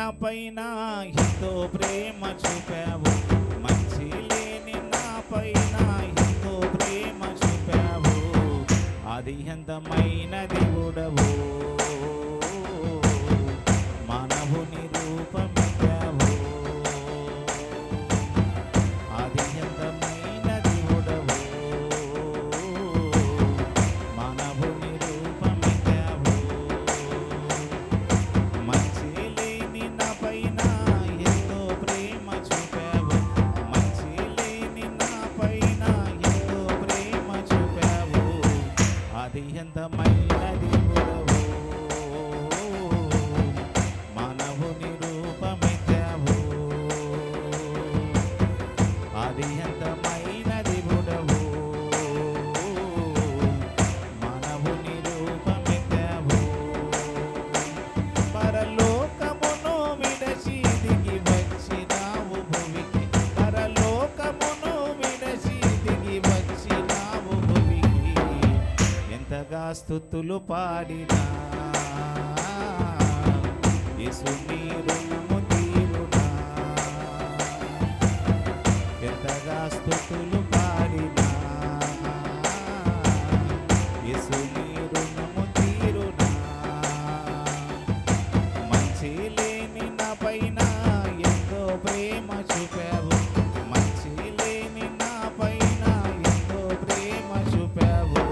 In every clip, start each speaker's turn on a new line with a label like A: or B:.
A: నా పైన ఎంతో ప్రేమ చూపావు, మంచి లేని నా పైన ఎంతో ప్రేమ చూపావు, అది ఎంతమైన దేవుడవు, మానవుని రూపమిచ్చావు, అది ఎంతమైన దేవుడవు, మానవుని రూపమిచ్చావు, మంచి లేని నా పైన ఎంతో ప్రేమ చూపావు, మంచి లేని నా పైన ఎంతో ప్రేమ చూపావు, అది ఎంతమైన దేవుడవు, మానవుని రూపమిచ్చావు, అది ఎంతమైన దేవుడవు, మానవుని రూపమిచ్చావు, పరలోకమును విడచి దిగి వచ్చినావు భూమికి, పరలోకమును విడచి దిగి వచ్చినావు భూమికి, ఎంతగా స్తుతులు పాడినా యేసు నీ రుణము తీరునా, ఎంతగా స్తుతులు పాడినా యేసు నీ రుణము తీరునా, మంచి లేని నా పైన ఎంతో ప్రేమ చూపావు, మంచి లేని నా పైన ఎంతో ప్రేమ చూపావు,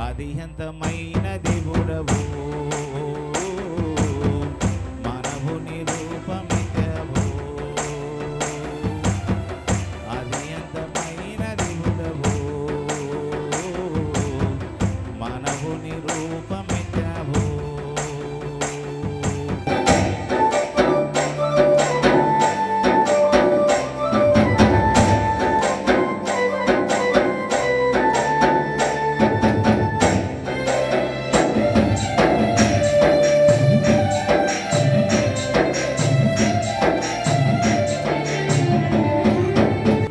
A: అది ఎంతమైన దేవుడవు, మానవుని రూపమిచ్చావు, అది ఎంతమైన దేవుడవు, మానవుని రూపమిచ్చావు.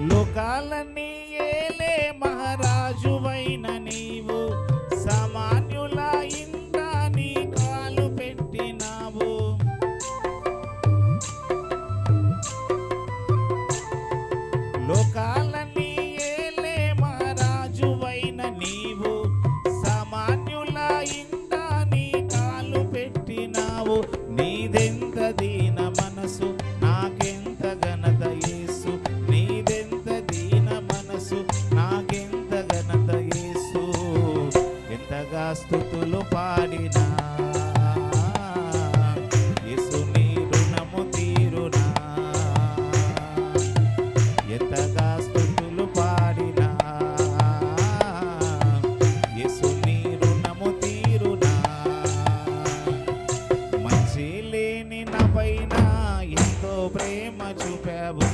A: లోకాలన్నీ ఏలే మహారాజువైన నీవు, సామాన్యుల ఇంట నీ కాలు పెట్టినావు, లోకాలన్నీ ఏలే మహారాజువైన నీవు, సామాన్యుల ఇంట నీ కాలు పెట్టినావు, నీదెంత దీన మనసు నాకెంత ఘనత యేసు, నీదెంత దీన మనసు నాకెంత ఘనత యేసు, ఎంతగా స్తుతులు పాడినా యేసు నీ రుణము తీరునా, ఎంతగా స్తుతులు పాడినా యేసు నీ రుణము తీరునా, మంచి లేని నా పైన ఎంతో ప్రేమ చూపావు,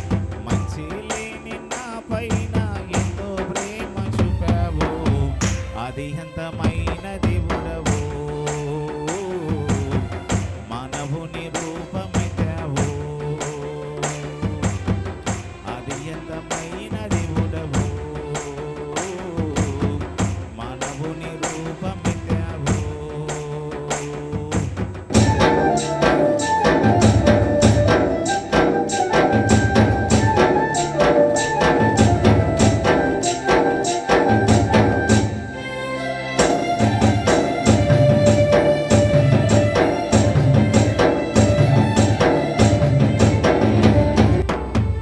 A: మంచి లేని నా పైన ఎంతో ప్రేమ చూపావు, అది ఎంతమైన దేవుడవు, మానవుని రూపమిచ్చావు, అది ఎంతమైన దేవుడవు, మానవుని రూపమిచ్చావు.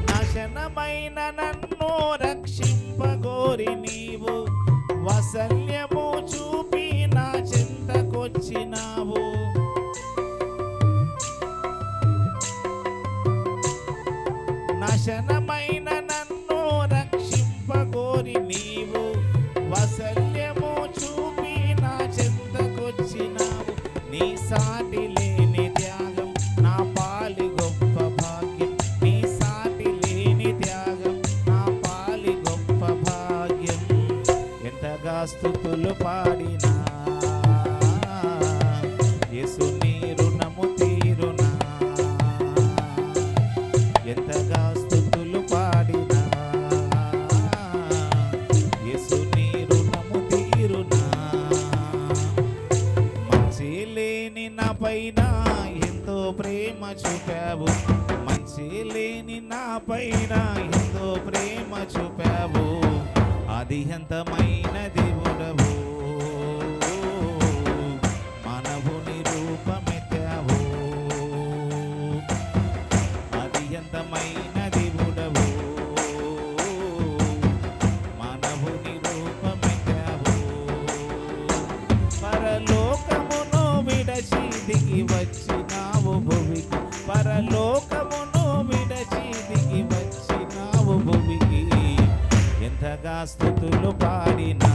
A: నాశనమైన నన్ను రక్షింపగోరి నీవు, వాత్సల్యము చూపి నా చెంతకొచ్చినావు, నాశనమైన నన్ను రక్షింపగోరి నీవు, వాత్సల్యము చూపి నా చెంతకొచ్చినావు, నీ సాటి లేని త్యాగం నా పాలి గొప్ప భాగ్యం, నీ సాటి లేని త్యాగం నా పాలి గొప్ప భాగ్యం, ఎంతగా స్తుతులు పాడినా యేసు నీ రుణము తీరునా, ఎంతగా స్తుతులు పాడినా యేసు నీ రుణము తీరునా, మంచి లేని నా పైన ఎంతో ప్రేమ చూపావు, మంచి లేని నా పైన ఎంతో ప్రేమ చూపావు, అది ఎంతమైన దేవుడవు, మనవుని రూపమెత్తావు, అది ఎంతమైన దేవుడవు, మనవుని రూపమెత్తావు. పరలోకమును విడచి దిగి వచ్చినావు భూమికి, పరలోకమును విడచి దిగి వచ్చినావు భూమికి, ఎంతగా స్తుతులు పాడినా